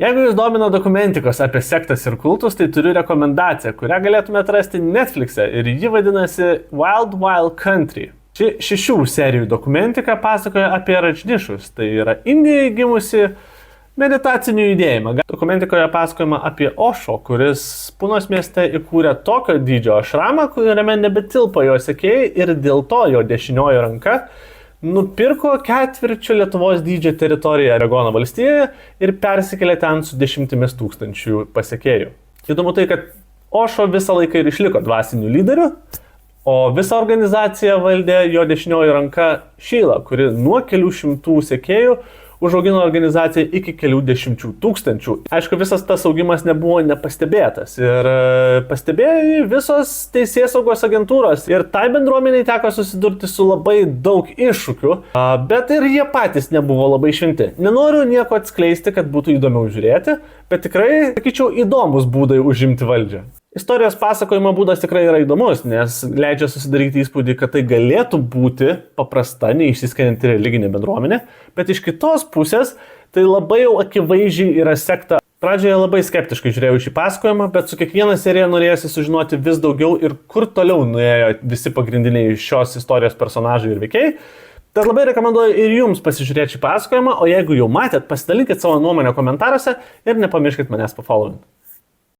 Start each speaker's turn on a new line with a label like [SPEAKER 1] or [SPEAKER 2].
[SPEAKER 1] Jeigu jūs domina dokumentikos apie sektas ir kultus, tai turiu rekomendaciją, kurią galėtumėte rasti Netflix'e ir ji vadinasi Wild Wild Country. Ši 6 serijų dokumentika pasakoja apie Radžnišus, tai yra Indijoje gimusi meditacinį judėjimą. Dokumentikoje pasakojama apie Ošo, kuris Punos mieste įkūrė tokio dydžio ašramą, kuriame nebetilpo jo sekėjai ir dėl to jo dešinioji ranka nupirko ketvirčio Lietuvos dydžio teritoriją Oregono valstijoje ir persikėlė ten su 10 000 pasekėjų. Įdomu tai, kad Ošo visą laiką ir išliko dvasiniu lyderiu, o visą organizaciją valdė jo dešinioji ranka Šeila, kuri nuo kelių šimtų sekėjų užaugino organizaciją iki kelių 10 000. Aišku, visas tas augimas nebuvo nepastebėtas ir pastebėjo visos teisėsaugos agentūros ir tai bendruomeniai teko susidurti su labai daug iššūkių, bet ir jie patys nebuvo labai šventi. Nenoriu nieko atskleisti, kad būtų įdomiau žiūrėti, bet tikrai, sakyčiau, įdomus būdai užimti valdžią. Istorijos pasakojimo būdas tikrai yra įdomus, nes leidžia susidaryti įspūdį, kad tai galėtų būti paprasta, neišsiskirianti religinė bendruomenė, bet iš kitos pusės tai labai jau akivaizdžiai yra sekta. Pradžioje labai skeptiškai žiūrėjau šį pasakojimą, bet su kiekviena serija norėjosi sužinoti vis daugiau ir kur toliau nuėjo visi pagrindiniai šios istorijos personažai ir veikėjai. Tad labai rekomenduoju ir jums pasižiūrėti šį pasakojimą, o jeigu jau matėt, pasidalinkit savo nuomonę komentaruose ir nepamirškit manęs pafollowint.